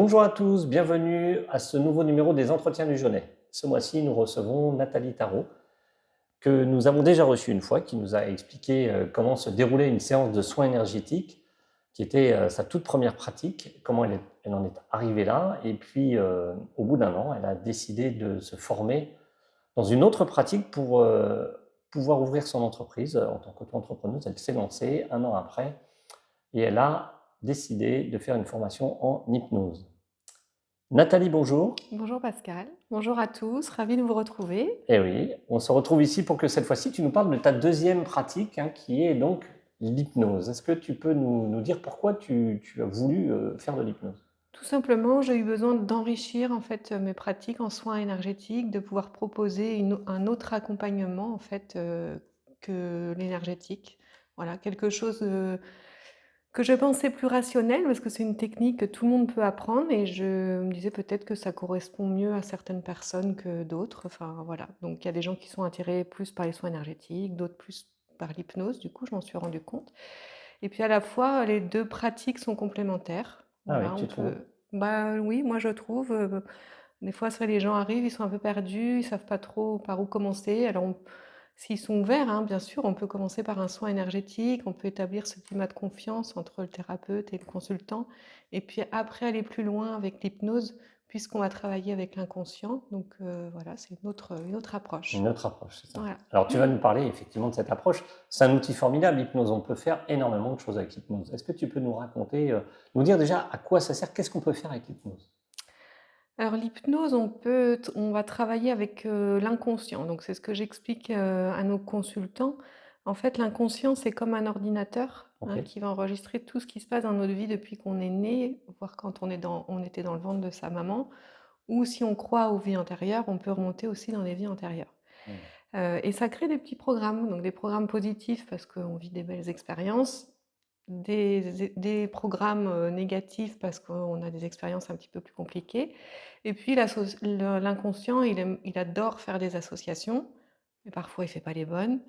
Bonjour à tous, bienvenue à ce nouveau numéro des Entretiens du Jeunet. Ce mois-ci, nous recevons Nathalie Tarot, que nous avons déjà reçue une fois, qui nous a expliqué comment se déroulait une séance de soins énergétiques, qui était sa toute première pratique, comment elle en est arrivée là. Et puis, au bout d'un an, elle a décidé de se former dans une autre pratique pour pouvoir ouvrir son entreprise en tant qu'auto-entrepreneuse. Elle s'est lancée un an après et elle a décidé de faire une formation en hypnose. Nathalie, bonjour. Bonjour Pascal, bonjour à tous, ravie de vous retrouver. Eh oui, on se retrouve ici pour que cette fois-ci, tu nous parles de ta deuxième pratique, qui est donc l'hypnose. Est-ce que tu peux nous dire pourquoi tu as voulu faire de l'hypnose? Tout simplement, j'ai eu besoin d'enrichir en fait mes pratiques en soins énergétiques, de pouvoir proposer un autre accompagnement en fait que l'énergétique. Voilà, quelque chose que je pensais plus rationnel parce que c'est une technique que tout le monde peut apprendre et je me disais peut-être que ça correspond mieux à certaines personnes que d'autres. Enfin voilà, donc il y a des gens qui sont attirés plus par les soins énergétiques, d'autres plus par l'hypnose. Du coup, je m'en suis rendu compte. Et puis à la fois, les 2 pratiques sont complémentaires. Ah oui, Voilà, on tu trouves? peut bah, oui, moi je trouve, des fois c'est vrai les gens arrivent, ils sont un peu perdus, ils savent pas trop par où commencer. Alors s'ils sont ouverts, hein, bien sûr, on peut commencer par un soin énergétique, on peut établir ce climat de confiance entre le thérapeute et le consultant et puis après aller plus loin avec l'hypnose puisqu'on va travailler avec l'inconscient. Donc voilà, c'est une autre Une approche. autre approche, c'est ça. Voilà. Alors, tu vas nous parler effectivement de cette approche. C'est un outil formidable, l'hypnose. On peut faire énormément de choses avec l'hypnose. Est-ce que tu peux nous raconter, nous dire déjà à quoi ça sert? Qu'est-ce qu'on peut faire avec l'hypnose? Alors l'hypnose, on va travailler avec, l'inconscient. Donc c'est ce que j'explique, à nos consultants. En fait, l'inconscient, c'est comme un ordinateur, Ok. hein, qui va enregistrer tout ce qui se passe dans notre vie depuis qu'on est né, voire quand on était dans le ventre de sa maman, ou si on croit aux vies antérieures, on peut remonter aussi dans les vies antérieures. Hmm. Et ça crée des petits programmes, donc des programmes positifs parce qu'on vit des belles expériences, des programmes, négatifs parce qu'on a des expériences un petit peu plus compliquées et puis l'inconscient, il adore faire des associations, mais parfois il fait pas les bonnes.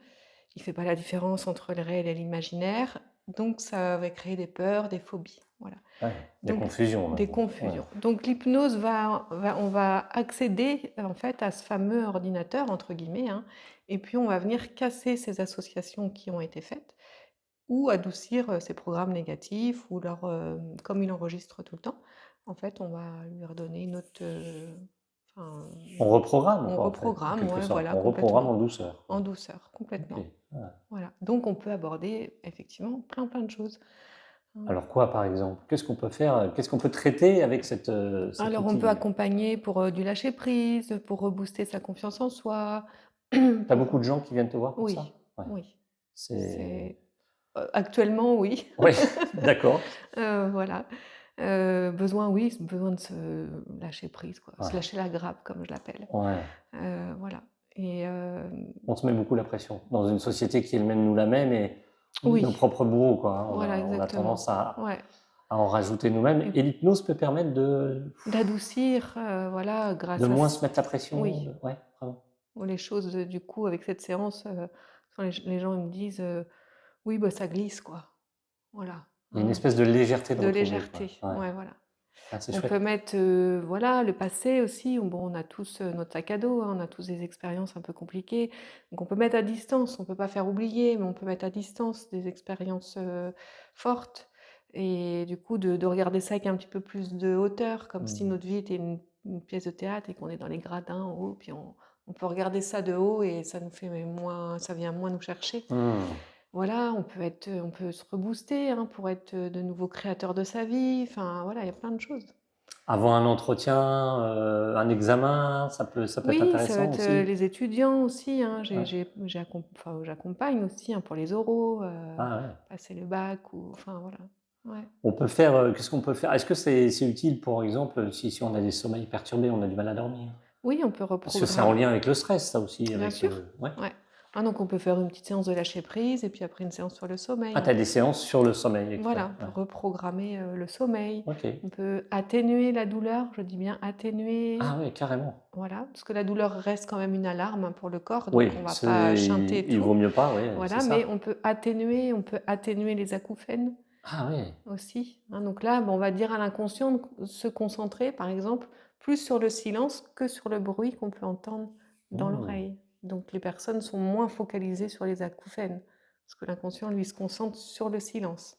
Il fait pas la différence entre le réel et l'imaginaire, donc ça va créer des peurs, des phobies, voilà. Ouais, des Donc confusions des même. Ouais. confusions. Donc l'hypnose on va accéder en fait à ce fameux «ordinateur» entre guillemets, hein, et puis on va venir casser ces associations qui ont été faites ou adoucir, ces programmes négatifs ou comme il enregistre tout le temps, en fait, on va lui redonner une autre, enfin, On reprogramme, on quoi, en fait, en reprogramme, quelque ouais, sorte. voilà, On reprogramme en complètement, douceur, en quoi. douceur, Ok. complètement. Ouais. Voilà, donc on peut aborder effectivement plein, plein de choses, hein. Alors quoi, par exemple? Qu'est-ce qu'on peut faire? Qu'est-ce qu'on peut traiter avec cet Alors on peut outil? accompagner pour, du lâcher prise, pour rebooster sa confiance en soi, Tu as pour, beaucoup de gens qui viennent te voir pour oui, ça? Ouais. oui, C'est c'est, actuellement oui. Oui, d'accord. Voilà. Besoin, oui, besoin de se lâcher prise, quoi, se Ouais, lâcher la grappe comme je l'appelle. ouais. Voilà et On se met beaucoup la pression dans une société qui elle-même nous la met, mais on est nos oui, propres bourreaux, quoi, hein. voilà, On a exactement. tendance Ouais à en rajouter nous-mêmes et et l'hypnose peut permettre d'adoucir, voilà, de grâce à moins se ç mettre la pression, oui, ouais, vraiment. ou les choses, du coup, avec cette séance, quand les gens ils me disent, «Oui, bah, ça glisse, quoi». Voilà, Il y a une hein, espèce de légèreté de de retrouver, quoi. légèreté, Ouais. ouais, voilà. Ah, c'est On peut chouette. mettre, voilà, le passé aussi. Bon, on a tous, notre sac à dos, hein, on a tous des expériences un peu compliquées. Donc on peut mettre à distance, on peut pas faire oublier, mais on peut mettre à distance des expériences, fortes et du coup de regarder ça avec un petit peu plus de hauteur, comme si Mmh. notre vie était une pièce de théâtre et qu'on est dans les gradins en haut, puis on peut regarder ça de haut et ça nous fait moins ça vient moins nous chercher. Mmh. Voilà, on peut se rebooster, hein, pour être, de nouveau créateur de sa vie. Enfin voilà, il y a plein de choses. Avant un entretien, un examen, ça peut être Oui, ça va intéressant être, aussi? les étudiants aussi, hein. Ouais. J'accompagne aussi, hein, pour les oraux, Ah ouais. passer le bac ou enfin voilà. Ouais. On peut faire, qu'est-ce qu'on peut faire? Est-ce que c'est utile, pour exemple, si on a des sommeils perturbés, on a du mal à dormir? Oui, on peut Parce que c'est en reprogrammer, lien avec le stress, ça aussi, bien avec, sûr, ouais. ouais. Ah donc on peut faire une petite séance de lâcher prise et puis après une séance sur le Ah, sommeil. tu as des séances sur le sommeil exprès? Voilà, on Ouais. peut reprogrammer, le sommeil. OK. On peut atténuer la douleur, je dis bien atténuer. Ah ouais, carrément. Voilà, parce que la douleur reste quand même une alarme, hein, pour le corps, Oui, donc on va pas c'est chanter et il vaut tout. mieux pas, oui, c'est Voilà, mais ça. on peut atténuer les acouphènes, Ah oui. aussi, hein. Donc là, on va dire à l'inconscient de se concentrer, par exemple, plus sur le silence que sur le bruit qu'on peut entendre dans Hmm. l'oreille. Donc les personnes sont moins focalisées sur les acouphènes, parce que l'inconscient, lui, se concentre sur le silence.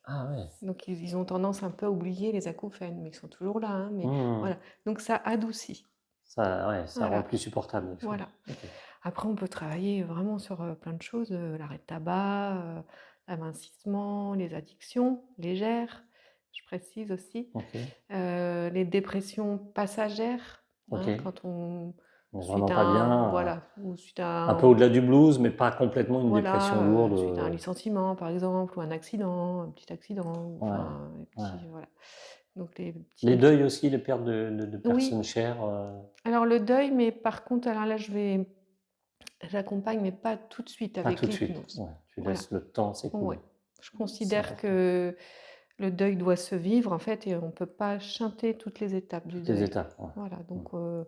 Ah ouais. Donc ils ont tendance un peu à oublier les acouphènes, mais ils sont toujours là, hein, mais Hmm. voilà. Donc ça adoucit. Ça rend Voilà, plus supportable les choses. voilà. Ok. Après, on peut travailler vraiment sur plein de choses, l'arrêt de tabac, l'amincissement, les addictions légères, je précise aussi, Ok. les dépressions passagères, Ok. hein, quand on On n'est suite vraiment à pas un bien. voilà, ou suite à Un peu un au-delà du blues, mais pas complètement une voilà, dépression lourde. suite à un licenciement par exemple, ou un accident, un petit accident, ou Ouais. enfin, et Ouais. puis voilà. Donc les Les petits deuils aussi, les pertes de personnes oui, chères. alors le deuil, mais par contre, alors là, j'accompagne, mais pas tout de suite Pas tout avec de suite. l'hypnose. Ouais. Tu Voilà. laisses le temps Ouais. s'écouler. Je C'est considère important. que le deuil doit se vivre, en fait, et on peut pas chanter toutes les étapes du Toutes les deuil. étapes. Ouais. Voilà, Mm. donc on va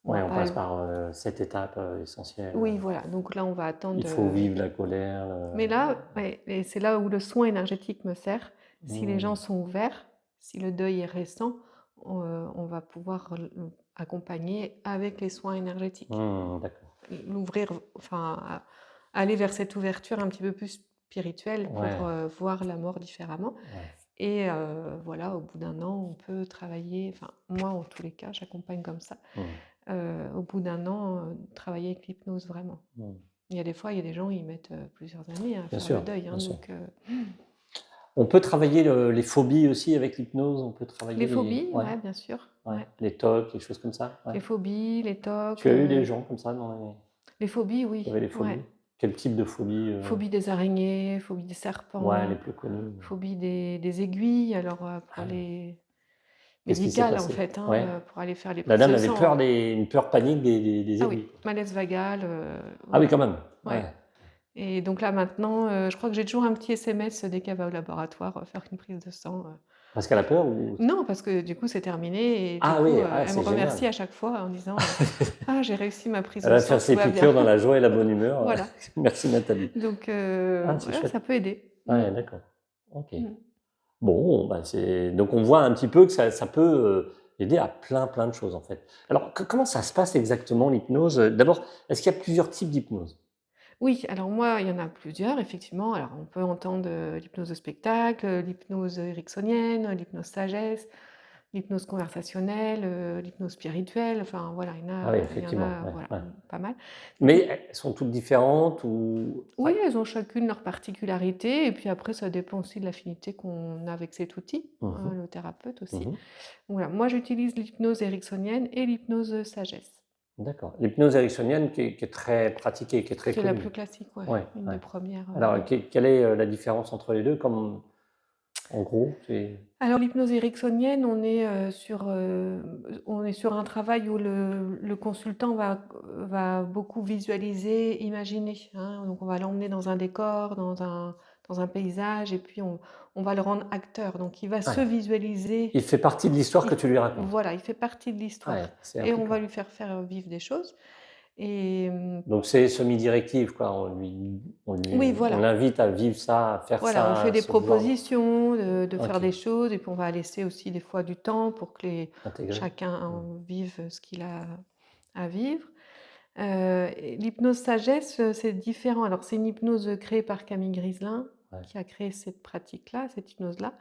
Ouais, on passe pas par cette étape essentielle. oui, voilà, donc là, on va Il attendre, faut vivre la colère. mais là ouais, et c'est là où le soin énergétique me sert. Si les gens Hmm. sont ouverts, si le deuil est récent, on va pouvoir accompagner avec les soins énergétiques. D'accord. L'ouvrir, enfin, aller vers cette ouverture un petit peu plus spirituelle pour Ouais. voir la mort différemment. Ouais. Et voilà, au bout d'un an, on peut travailler, enfin, moi en tous les cas, j'accompagne comme ça. Hmm. Au bout d'un an, travailler avec l'hypnose vraiment. Hmm. Il y a des fois, il y a des gens, ils mettent plusieurs années à Bien faire le sûr, deuil, hein, bien sûr. donc On peut travailler les phobies aussi avec l'hypnose. On peut travailler les phobies, ouais, bien sûr, ouais. les TOC, les choses comme ça. Ouais. Les phobies, les Tu TOC, as eu des gens comme ça dans les... les phobies, qui oui, avaient les ouais. phobies? Quel type de phobie Phobie des araignées, phobie des Ouais, les serpents, plus connus. phobie des aiguilles, alors pour Ah oui. les Qu'est-ce qui s'est médicales en passé? fait, Ouais. hein, pour aller faire les La prises dame de avait sang. une peur panique des Ah oui, aiguilles, quoi. malaise vagal, Ah oui, voilà, quand même. ouais. Ouais. Et donc là maintenant, je crois que j'ai toujours un petit SMS dès qu'elle va au laboratoire, faire une prise de sang. Parce qu'elle a peur ou... Non, parce que du coup c'est terminé et du Ah coup, oui, elle me c'est remercie génial. à chaque fois en disant, «Ah j'ai réussi ma prise Elle de va sang, faire tout ses va bien». piqûres dans la joie et la bonne humeur. Voilà, Merci Nathalie. donc Ah, c'est voilà, ça chouette. peut aider. Ouais, d'accord. Ok. Mmh. Bon, bah donc on voit un petit peu que ça peut aider à plein de choses en fait. Alors comment ça se passe exactement l'hypnose? D'abord, est-ce qu'il y a plusieurs types d'hypnose? Oui, alors moi, il y en a plusieurs, effectivement. Alors, on peut entendre l'hypnose de spectacle, l'hypnose ericksonienne, l'hypnose sagesse, l'hypnose conversationnelle, l'hypnose spirituelle. Enfin, voilà, Ah oui, il y en effectivement, a ouais, voilà, ouais. pas mal. Donc, Mais elles sont toutes différentes ou... oui, Ouais. elles ont chacune leur particularité. Et puis après, ça dépend aussi de l'affinité qu'on a avec cet outil, hein, Mhm, le thérapeute aussi. mhm. Voilà, moi, j'utilise l'hypnose ericksonienne et l'hypnose sagesse, D'accord. L'hypnose ericksonienne qui est très pratiquée, qui est très qui est la connue. plus classique, ouais, Ouais, une ouais. des premières. Alors, quelle est la différence entre les deux comme, en gros, c'est... Alors l'hypnose ericksonienne, on est sur un travail où le consultant va beaucoup visualiser, imaginer, hein. Donc on va l'emmener dans un décor, dans un paysage et puis on va le rendre acteur. Donc il va se Ouais. visualiser, Il fait partie de l'histoire il que f tu lui racontes. voilà, il fait partie de Ouais, l'histoire c'est et on va impliquant. lui faire vivre des choses et Donc c'est semi-directive, quoi. oui, On voilà. l'invite à vivre ça, à faire Voilà, on ça, fait à des se voir. propositions de faire Ok, des choses et puis on va laisser aussi des fois du temps pour que intégré. chacun Hmm. vive ce qu'il a à vivre. Et l'hypnose sagesse, c'est différent. Alors c'est une hypnose créée par Camille Griselin Ouais. qui a créé cette pratique-là, cette hypnose-là,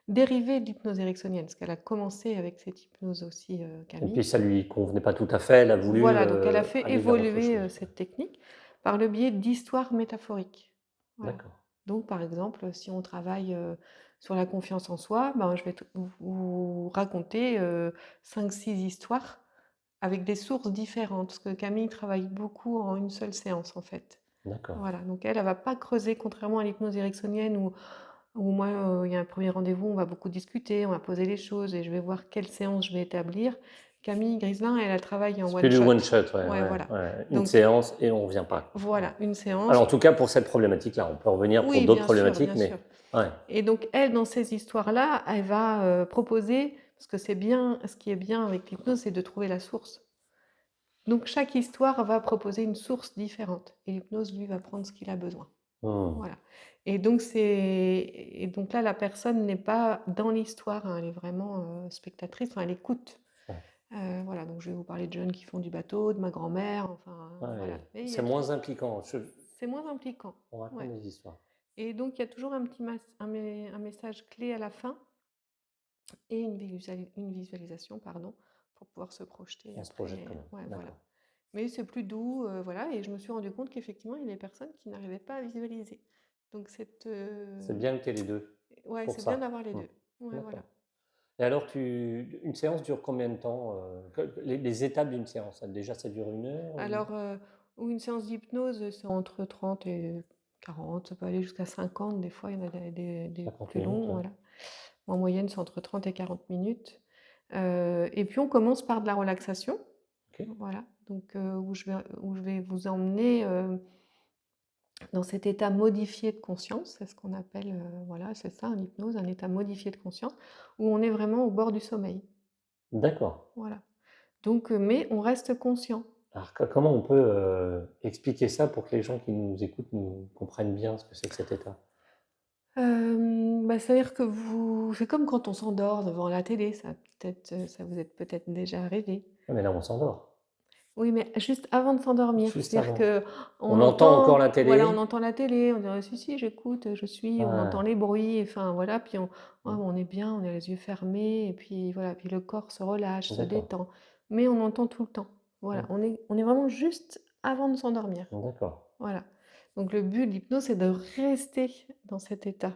dérivée de l'hypnose ericksonienne, parce qu'elle a commencé avec cette hypnose aussi, Et puis Camille. ça lui convenait pas tout à fait. Elle a voulu Voilà, donc elle a fait aller vers autre évoluer, chose. Ouais. cette technique par le biais d'histoires métaphoriques. Voilà. D'accord. Donc par exemple, si on travaille, sur la confiance en soi, ben, je vais vous raconter, 5-6 histoires avec des sources différentes, parce que Camille travaille beaucoup en une seule séance, en fait. D'accord. Voilà, donc elle va pas creuser, contrairement à l'hypnose ericksonienne où moi, il y a un premier rendez-vous, on va beaucoup discuter, on va poser les choses et je vais voir quelle séance je vais établir. Camille Griselin, elle travaille en C'est plus one du shot. one shot, ouais, Ouais, ouais, voilà. ouais. Une Donc séance et on revient pas, quoi. Ouais. voilà, une Alors séance. en tout cas pour cette problématique-là, on peut revenir pour Oui, d'autres bien problématiques, sûr. mais ouais, Et donc elle, dans ces histoires-là, elle va, proposer parce que c'est bien ce qui est bien avec l'hypnose, c'est de trouver la source. Donc chaque histoire va proposer une source différente et l'hypnose, lui, va prendre ce qu'il a besoin. Voilà. Et donc là, la personne n'est pas dans l'histoire, hein, elle est vraiment spectatrice, enfin, elle écoute. Ouais. Voilà, donc je vais vous parler de jeunes qui font du bateau, de ma grand-mère, enfin, voilà. Ouais. Mais il y C'est a moins impliquant. c'est moins impliquant. On Ouais. raconte des histoires. Et donc, il y a toujours un petit un message clé à la fin et une visualisation, pardon, pour pouvoir se projeter On se projette après. quand même. Ouais, voilà. D'accord. Mais c'est plus doux, voilà. Et je me suis rendu compte qu'effectivement, il y a des personnes qui n'arrivaient pas à visualiser. Donc, C'est bien que tu aies les deux ouais, pour c'est bien ça. d'avoir les deux. Ouais, voilà. D'accord. Et alors, une séance dure combien de temps les étapes d'une séance, déjà, ça dure 1 heure Alors, ou une séance d'hypnose, c'est entre 30 et 40, ça peut aller jusqu'à 50. Des fois, il y en a des 50 plus minutes, longs, ouais. voilà. En moyenne, c'est entre 30 et 40 minutes. Et puis on commence par de la relaxation, Ok. voilà, donc où je vais vous emmener, dans cet état modifié de conscience. C'est ce qu'on appelle, voilà, c'est ça, en hypnose, un état modifié de conscience, où on est vraiment au bord du sommeil, D'accord. voilà. Donc mais on reste conscient. Alors, comment on peut expliquer ça pour que les gens qui nous écoutent nous comprennent bien ce que c'est que cet état? Bah, c'est-à-dire que c'est comme quand on s'endort devant la télé, ça vous est peut-être déjà arrivé. Ah, mais là, on s'endort. Oui, mais juste avant de s'endormir. Juste C'est-à-dire avant. qu'on On entend encore entend, la voilà, on télé. entend la télé, on dirait: «Si, si, j'écoute, je suis», on entend Ouais. les bruits, enfin voilà, puis Mm. on est bien, on a les yeux fermés et puis voilà, puis le corps se relâche, se D'accord. détend. Mais on entend tout le temps. Voilà, Mm. on est vraiment juste avant de s'endormir. D'accord. Voilà. Donc le but de l'hypnose, c'est de rester dans cet état,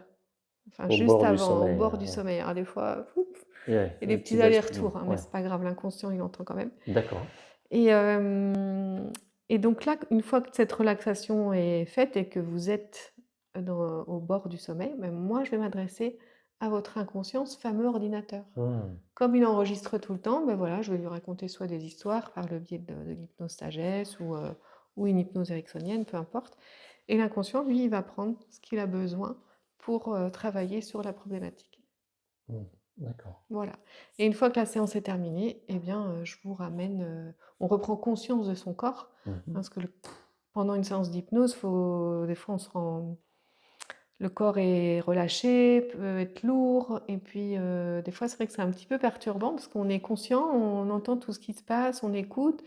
enfin Au juste bord du avant, au sommeil. bord du sommeil. Alors des fois, Ouais, il y a le des petit petits basculement. allers-retours, hein, mais Ouais. c'est pas grave, l'inconscient, il entend quand même. D'accord. Et hem et donc là, une fois que cette relaxation est faite et que vous êtes au bord du sommeil, ben moi, je vais m'adresser à votre inconscient, ce fameux ordinateur. Mm. Comme il enregistre tout le temps, ben voilà, je vais lui raconter soit des histoires par le biais de l'hypnose sagesse ou une hypnose ericksonienne, peu importe. Et l'inconscient, lui, il va prendre ce qu'il a besoin pour, travailler sur la problématique. Mm. D'accord. Voilà. Et une fois que la séance est terminée, eh bien, je vous ramène, on reprend conscience de son corps, Mhm. parce que pendant une séance d'hypnose, des fois, le corps est relâché, peut être lourd, et puis des fois, c'est vrai que c'est un petit peu perturbant parce qu'on est conscient, on entend tout ce qui se passe, on écoute,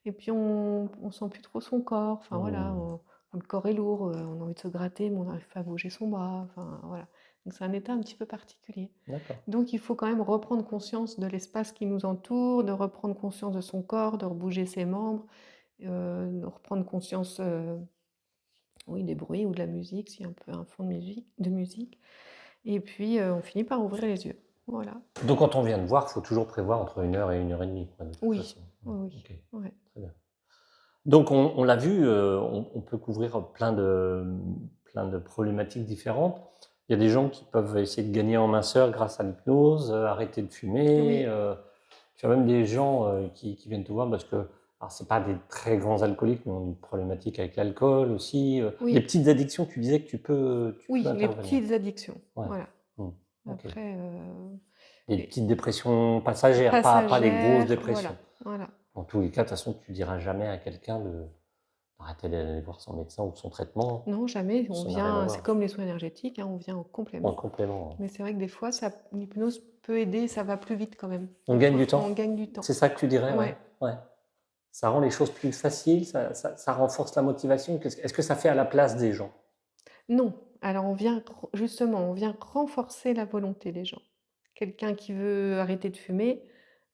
et puis on sent plus trop son corps. Enfin voilà, Mm. le corps est lourd, on a envie de se gratter, mais on n'arrive pas à bouger son bras. Enfin voilà. Donc c'est un état un petit peu particulier. D'accord. Donc il faut quand même reprendre conscience de l'espace qui nous entoure, de reprendre conscience de son corps, de rebouger ses membres, de reprendre conscience, oui, des bruits ou de la musique, s'il y a un peu un fond de musique. Et puis on finit par ouvrir les yeux. Voilà. Donc, quand on vient de voir, il faut toujours prévoir entre 1 heure et 1 heure et demie, quoi, de toute Oui, façon. oui, Ok, oui. Ouais. très bien. Donc, on l'a vu, on peut couvrir plein de problématiques différentes. Il y a des gens qui peuvent essayer de gagner en minceur grâce à l'hypnose, arrêter de fumer. Oui, Tu as même des gens qui viennent te voir parce que, alors c'est pas des très grands alcooliques, mais ont une problématique avec l'alcool aussi. Les oui, petites addictions, tu disais que tu peux oui, les intervenir. petites addictions. Ouais. Voilà. Hmm. Ok. Après, Des les petites dépressions passagères, pas des grosses passagères, dépressions. voilà, voilà. En tous les cas, de toute façon, tu diras jamais à quelqu'un d'arrêter d'aller voir son médecin ou son traitement. Non, jamais, on Ça n'a rien à vient, c'est voir. comme les soins énergétiques, hein, on vient en En complément. complément. Mais c'est vrai que des fois, l'hypnose peut aider, ça va plus vite quand même. On Des gagne fois, du on temps. gagne du temps. C'est ça que tu dirais, ouais. Ouais. Ouais. Ça rend les choses plus faciles, ça renforce la motivation. Est-ce que ça fait à la place des gens? Non, alors justement, on vient renforcer la volonté des gens. Quelqu'un qui veut arrêter de fumer,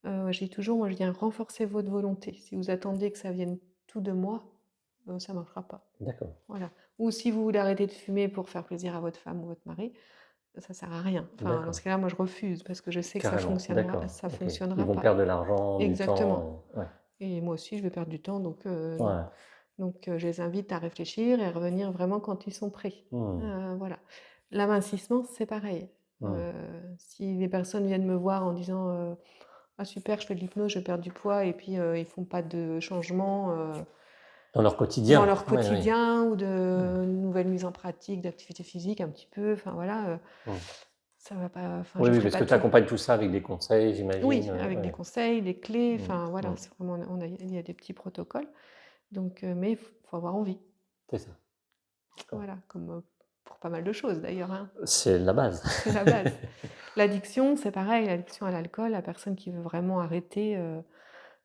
je dis toujours, moi je viens renforcer votre volonté. Si vous attendez que ça vienne tout de moi, ça ne marchera pas. D'accord. Voilà. Ou si vous voulez arrêter de fumer pour faire plaisir à votre femme ou votre mari, ça sert à rien. Enfin, dans ce D'accord. cas-là, moi je refuse parce que je sais que Carrément. D'accord. ça Ok. Ils fonctionnera vont pas. perdre de l'argent, du Exactement. temps. Ouais. Et moi aussi, je vais perdre du temps, donc non. Ouais. Donc je les invite à réfléchir et à revenir vraiment quand ils sont prêts. Hmm. Voilà. L'amincissement, c'est pareil. Hmm. Si les personnes viennent me voir en disant, «Ah super, je fais de l'hypnose, je perds du poids» et puis, ils font pas de changement, Dans leur dans quotidien. leur Oui, oui. quotidien ou Hmm. de nouvelles mises en pratique, d'activité physique un petit peu, enfin voilà, Hmm. ça va pas, enfin Oui, je oui, ferai parce pas que tu tout. accompagnes tout ça avec des conseils, j'imagine. Oui, avec des Ouais. conseils, des clés, Hmm. enfin voilà, Hmm. c'est vraiment il y a des petits protocoles, donc mais il faut avoir envie. C'est ça. D'accord. Voilà, comme, pour pas mal de choses d'ailleurs, hein. C'est la base. C'est la base. L'addiction, c'est pareil, l'addiction à l'alcool, la personne qui veut vraiment arrêter,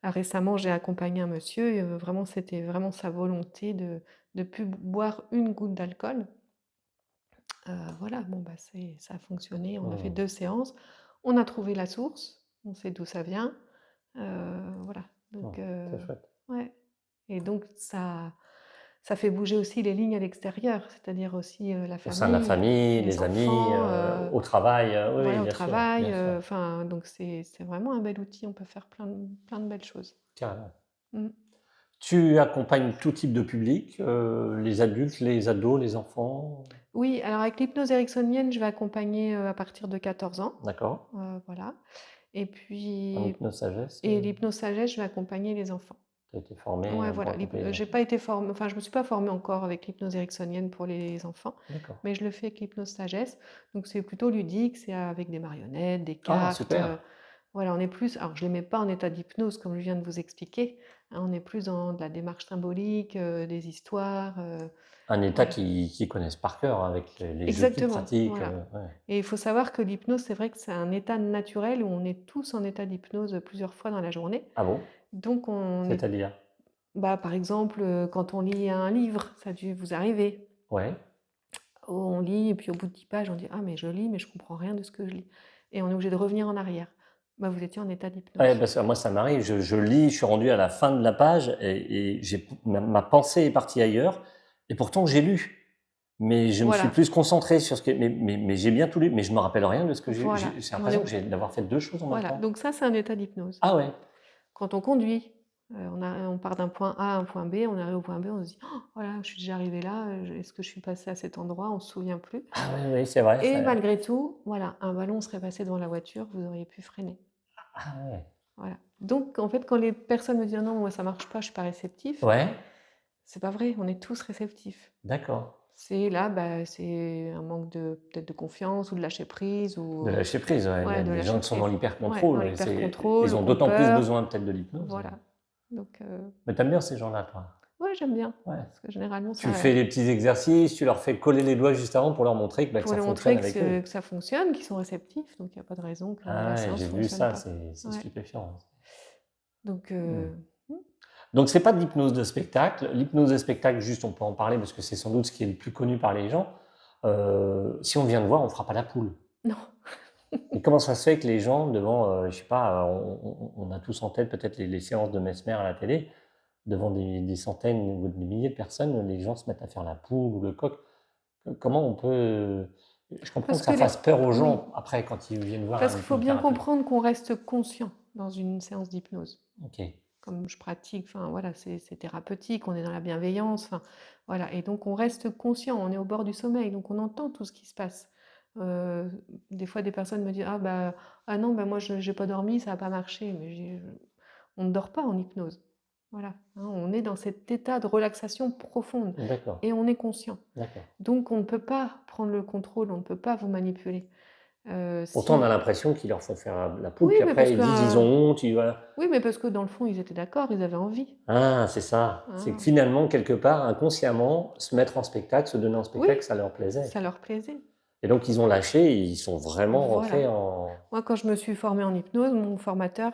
là récemment, j'ai accompagné un monsieur, vraiment c'était vraiment sa volonté de plus boire une goutte d'alcool. Voilà, bon, bah, ça a fonctionné, on a fait Mmh. 2 séances, on a trouvé la source, on sait d'où ça vient, voilà, Mmh. donc C'est chouette. ouais et donc ça fait bouger aussi les lignes à l'extérieur, c'est-à-dire aussi, la Au sein de la famille, famille, les les amis, enfants, au travail, oui, oui, voilà, au bien sûr, travail, bien sûr, enfin, donc c'est vraiment un bel outil, on peut faire plein de belles choses. carrément. Mmh. Tu accompagnes tout type de public, les adultes, les ados, les enfants? Oui, alors avec l'hypnose ericksonienne, je vais accompagner, à partir de 14 ans, D'accord. voilà et En puis hypnose sagesse, et l'hypnose sagesse, je vais accompagner les enfants. tu as été formé, Ouais, pour voilà, accompagner les j'ai enfants? pas été formée enfin, je me suis pas formée encore avec l'hypnose ericksonienne pour les enfants, D'accord. mais je le fais avec l'hypnose sagesse, donc c'est plutôt ludique, c'est avec des marionnettes, des Ah cartes, super! voilà, on est plus alors je les mets pas en état d'hypnose comme je viens de vous expliquer, hein, on est plus dans de la démarche symbolique, des histoires, Un état voilà. qu'ils connaissent par cœur avec les jeux qu'ils Exactement, pratiquent, voilà ouais. et il faut savoir que l'hypnose, c'est vrai que c'est un état naturel où on est tous en état d'hypnose, plusieurs fois dans la journée, Ah bon? donc on est C'est-à-dire? bah, par exemple, quand on lit un livre, ça a dû vous arriver. Ouais. Oh, on lit et puis au bout de 10 pages, on dit: «Ah mais je lis, mais je comprends rien de ce que je lis» et on est obligé de revenir en arrière. Bah, vous étiez en état Ouais, d'hypnose. parce que moi ça m'arrive, je lis, je suis rendu à la fin de la page et j'ai ma pensée est partie ailleurs et pourtant j'ai lu. Mais je me suis Voilà, plus concentré sur ce que mais j'ai bien tout lu, mais je me rappelle rien de ce que voilà, j'ai on est l'impression que j'ai d'avoir fait 2 choses en même voilà, temps. donc ça, c'est un état d'hypnose. Ah ouais? Quand on conduit, on part d'un point A à un point B, on arrive au point B, on se dit: «Oh voilà, je suis déjà arrivé là, est-ce que je suis passé à cet endroit?» On se souvient plus Ah oui, oui, c'est vrai, et ça malgré tout, voilà, un ballon serait passé devant la voiture, vous auriez pu freiner. ah ouais. Voilà. Donc en fait, quand les personnes me disent: «Ah non, moi ça marche pas, je suis pas réceptif», Ouais, c'est pas vrai, on est tous réceptifs. d'accord. C'est là, bah, c'est un manque de peut-être de confiance ou de lâcher prise De ou lâcher prise, ouais. ouais, de Les gens lâcher qui sont dans prise. Ouais, dans l'hyper-contrôle, l'hyper-contrôle ils ou ont qui ont d'autant plus peur. besoin peut-être de l'hypnose. Voilà. Donc Mais tu aimes bien ces gens-là, toi? ouais, j'aime bien Ouais. parce que généralement Tu ça fais des petits exercices, tu leur fais coller les doigts juste avant pour leur montrer que, bah, que pour ça lui fonctionne montrer que avec eux. ce que ça fonctionne, qu'ils sont réceptifs, donc il y a pas de raison que Ah la ouais, séance j'ai vu fonctionne ça, pas. c'est Ouais. stupéfiant. Donc Mmh. mmh, Donc c'est pas de l'hypnose de spectacle. L'hypnose de spectacle, juste, on peut en parler parce que c'est sans doute ce qui est le plus connu par les gens. Si on vient de voir, on fera pas la poule. non. Et comment ça se fait que les gens devant, je sais pas, on a tous en tête peut-être les séances de Mesmer à la télé, devant des centaines ou des milliers de personnes, les gens se mettent à faire la poule ou le coq. Comment on peut, je comprends Parce que que ça fasse les peur aux oui, gens après quand ils viennent voir parce un qu'il faut bien hypnothérapeute. comprendre qu'on reste conscient dans une séance d'hypnose. OK. Comme je pratique, enfin voilà, c'est thérapeutique, on est dans la bienveillance, enfin voilà et donc on reste conscient, on est au bord du sommeil, donc on entend tout ce qui se passe. Heu, des fois des personnes me disent: «Ah bah, ah non, bah, moi je j'ai pas dormi, ça a pas marché», mais on ne dort pas en hypnose. Voilà, hein, on est dans cet état de relaxation profonde D'accord, et on est conscient. d'accord. Donc on ne peut pas prendre le contrôle, on ne peut pas vous manipuler. Pourtant, on a Si l'impression qu'ils leur font faire la poule, oui, puis mais parce après ils que, disent: «Ils ont honte», ils voilà. oui, mais parce que dans le fond, ils étaient d'accord, ils avaient envie, Ah, c'est ça. C'est que hein. finalement, quelque part, inconsciemment, se mettre en spectacle, se donner en Oui, spectacle, ça leur plaisait. ça leur plaisait. Et donc ils ont lâché, et ils sont vraiment rentrés Voilà. en Moi, quand je me suis formée en hypnose, mon formateur,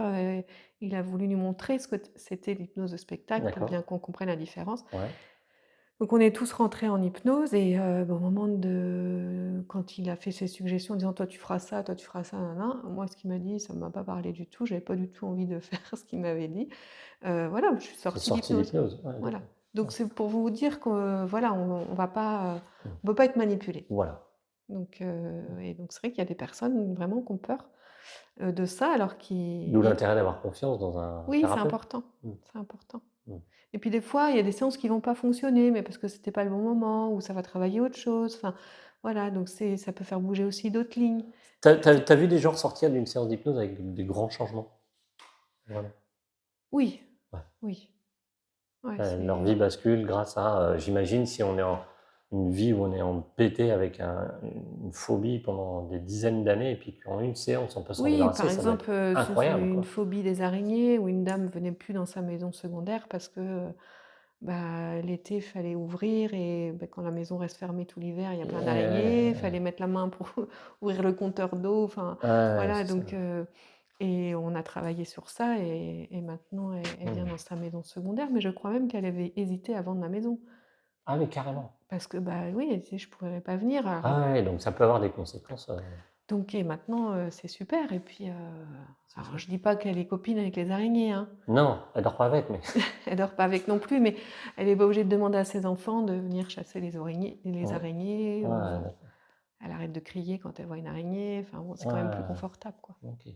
il a voulu nous montrer ce que c'était l'hypnose de spectacle pour d'accord, bien qu'on comprenne la différence. ouais, Donc on est tous rentrés en hypnose et bah, au moment de quand il a fait ses suggestions en disant: «Toi, tu feras ça, toi, tu feras ça, nin moi, ce qu'il m'a dit, ça ne m'a pas parlé du tout. J'avais pas du tout envie de faire ce qu'il m'avait dit. Voilà, je suis c'est sortie sorti d'hypnose. d'hypnose, ouais, Voilà. d'accord. Donc Ouais. c'est pour vous dire que, voilà, on va pas, Mmh. on peut pas être manipulé. Voilà. Donc et donc c'est vrai qu'il y a des personnes vraiment qui ont peur, de ça alors D'où qu'ils l'intérêt d'avoir confiance dans un oui, thérapeute. Mmh, c'est important. mmh. Et puis des fois, il y a des séances qui vont pas fonctionner, mais parce que c'était pas le bon moment ou ça va travailler autre chose, enfin, voilà, donc ça peut faire bouger aussi d'autres lignes. Tu as vu des gens ressortir d'une séance d'hypnose avec des grands changements? Vraiment? Oui, Ouais. oui, ouais, Leur vie c'est bascule grâce à, j'imagine si on est en une vie où on est embêté avec une phobie pendant des dizaines d'années et puis qu'en une séance on peut s'en oui, débarrasser, par ça doit être exemple, c'est incroyable, une quoi. phobie des araignées où une dame venait plus dans sa maison secondaire parce que, l'été, il fallait ouvrir et quand la maison reste fermée tout l'hiver, il y a plein d'araignées. Il Ouais, fallait mettre la main pour ouvrir le compteur d'eau. Enfin, ouais, voilà, c'est ça. donc et on a travaillé sur ça et maintenant elle vient Mmh. dans sa maison secondaire, mais je crois même qu'elle avait hésité à vendre la maison Ah oui, carrément. parce que, oui, elle disait: «Je pourrais pas venir». Alors, Ah ouais, donc ça peut avoir des conséquences, donc et maintenant, c'est super et puis, c'est alors chouette. je dis pas qu'elle est copine avec les araignées, hein. Non, elle dort pas avec, mais Elle dort pas avec non plus, mais elle est pas obligée de demander à ses enfants de venir chasser les mmh, araignées, ouais, d'accord. elle arrête de crier quand elle voit une araignée, enfin bon, c'est quand même plus Ouais, confortable, quoi. OK.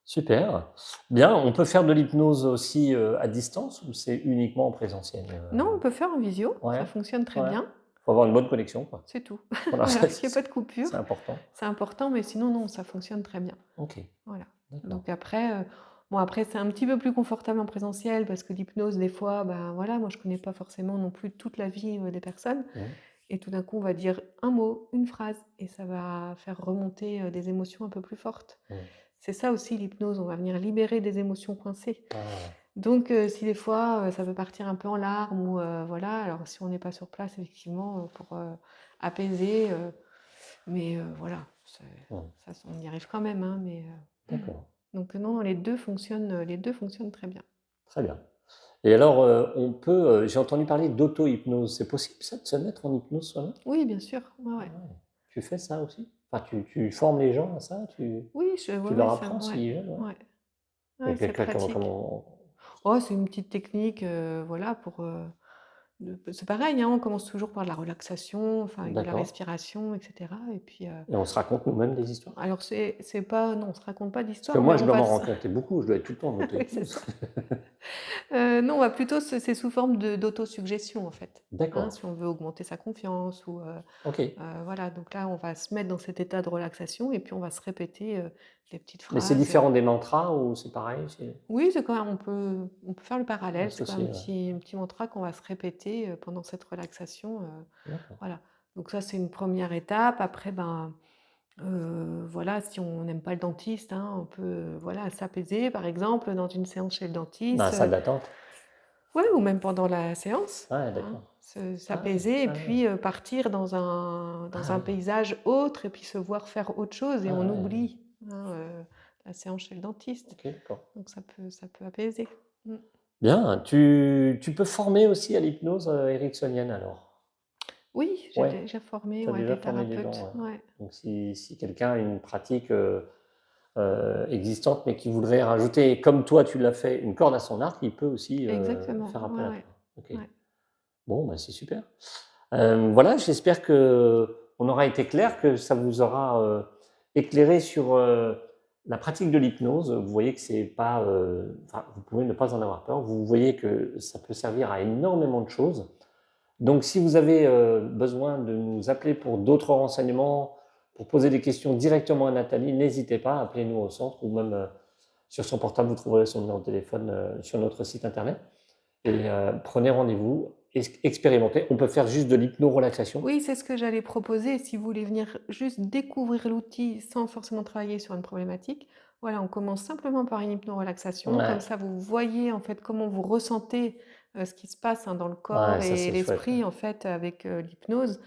Super. Bien, on peut faire de l'hypnose aussi, à distance ou c'est uniquement en présentiel? Non, on peut faire en visio, ça Ouais, fonctionne très ouais. bien, Faut avoir une bonne connexion, quoi. c'est tout. Voilà, Voilà, qu'il y ait pas de c'est coupure, important. c'est important, mais sinon non, ça fonctionne très bien. OK, Voilà. d'accord. Donc après, bon après c'est un petit peu plus confortable en présentiel parce que l'hypnose des fois, voilà, moi je connais pas forcément non plus toute la vie, des personnes Mmh. et tout d'un coup on va dire un mot, une phrase et ça va faire remonter, des émotions un peu plus fortes. Mmh. C'est ça aussi l'hypnose, on va venir libérer des émotions coincées. Ah, Donc si des fois, ça peut partir un peu en larmes ou voilà, alors si on n'est pas sur place effectivement, pour, apaiser, mais voilà, mmh, ça on y arrive quand même, hein, mais d'accord, donc non, non, les 2 fonctionnent très bien. très bien. Et alors, on peut, j'ai entendu parler d'auto-hypnose. C'est possible ça, de se mettre en hypnose soi-même? Oui, bien sûr, ouais, Ah ouais. ouais. Tu fais ça aussi? Enfin, tu formes les gens à ça? Oui, ouais, Tu ouais, leur ça apprends ouais, s'ils veulent, ouais? ouais, Et ouais, c'est pratique. comment Oh, c'est une petite technique, voilà, pour, c'est pareil, hein, on commence toujours par de la relaxation, enfin avec de la d'accord. respiration et cetera et puis, Et on se raconte nous-mêmes des histoires? alors c'est pas non, on se raconte pas Parce que d'histoire, mais moi, je on dois va m'en se raconter beaucoup, je dois être tout le temps en oui, c'est auto-hypnose. ça. Non, on va plutôt se c'est sous forme d'autosuggestion, en fait, hein, D'accord, si on veut augmenter sa confiance ou, OK. voilà, donc là, on va se mettre dans cet état de relaxation et puis on va se répéter, des petites Mais c'est phrases, différent des mantras ou c'est pareil? C'est oui, c'est quand même on peut faire le parallèle, c'est quand même associé, ouais. un petit mantra qu'on va se répéter, pendant cette relaxation, D'accord. voilà. Donc ça, c'est une première étape. Après, voilà, si on n'aime pas le dentiste, hein, on peut, voilà, s'apaiser, par exemple, dans une séance chez le Dans la dentiste, salle d'attente? ouais, ou même pendant la séance, Ouais, hein, d'accord. se Ah ouais, s'apaiser et ah ouais. puis, partir dans Ah un oui. paysage autre et puis se voir faire autre chose et Ah on ouais, oublie, hein, la séance chez le dentiste. OK, d'accord. Donc ça peut apaiser. Mmh. Bien, tu peux former aussi à l'hypnose, ericksonienne alors? Oui, j'ai Ouais, déjà formé, tu as ouais, déjà des formé des gens, thérapeutes, ouais. ouais. Donc si quelqu'un a une pratique, existante, mais qui voudrait rajouter, comme toi tu l'as fait, une corde à son arc, il peut aussi, Exactement, faire ouais, appel à ouais, toi. OK. ouais. Bon, bah, c'est super. Voilà, j'espère qu'on aura été clair, que ça vous aura, éclairé sur, la pratique de l'hypnose. Vous voyez que c'est pas, enfin, vous pouvez ne pas en avoir peur. Vous voyez que ça peut servir à énormément de choses. Donc si vous avez, besoin de nous appeler pour d'autres renseignements, pour poser des questions directement à Nathalie, n'hésitez pas, appelez-nous au centre ou même, sur son portable, vous trouverez son numéro de téléphone, sur notre site internet et prenez rendez-vous, expérimentez. On peut faire juste de l'hypno-relaxation. Oui, c'est ce que j'allais proposer. Si vous voulez venir juste découvrir l'outil sans forcément travailler sur une problématique, voilà, on commence simplement par une hypno-relaxation. Comme Ouais, ça, vous voyez en fait comment vous ressentez ce qui se passe, hein, dans le ouais, corps ça et c'est chouette, ouais. l'esprit en fait avec l'hypnose.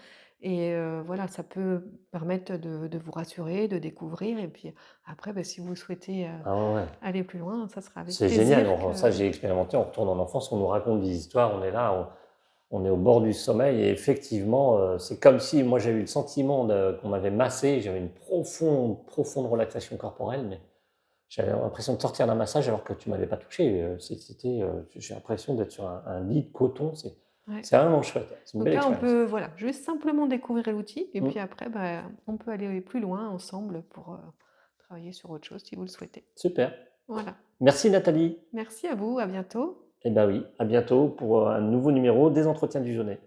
Et voilà, ça peut permettre de vous rassurer, de découvrir. Et puis après, si vous souhaitez Ah ouais, ouais. aller plus loin, ça sera avec C'est génial, plaisir que... ça j'ai expérimenté, on retourne en enfance, on nous raconte des histoires, on est là, on est au bord du sommeil et effectivement, c'est comme si moi j'ai eu le sentiment qu'on m'avait massé, j'avais une profonde, profonde relaxation corporelle, mais j'avais l'impression de sortir d'un massage alors que tu m'avais pas touché. C'était, j'ai l'impression d'être sur un lit de coton, Ouais. c'est vraiment chouette, c'est une Donc belle là, on expérience. peut, voilà, juste simplement découvrir l'outil et Mmh, puis après, on peut aller plus loin ensemble pour, travailler sur autre chose si vous le souhaitez. super. Voilà. Merci Nathalie. Merci à vous, à bientôt. Eh ben oui, à bientôt pour un nouveau numéro des Entretiens du Jeunet.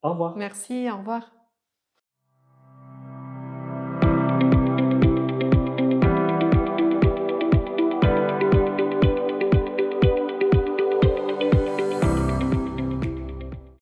Au revoir. Merci, au revoir.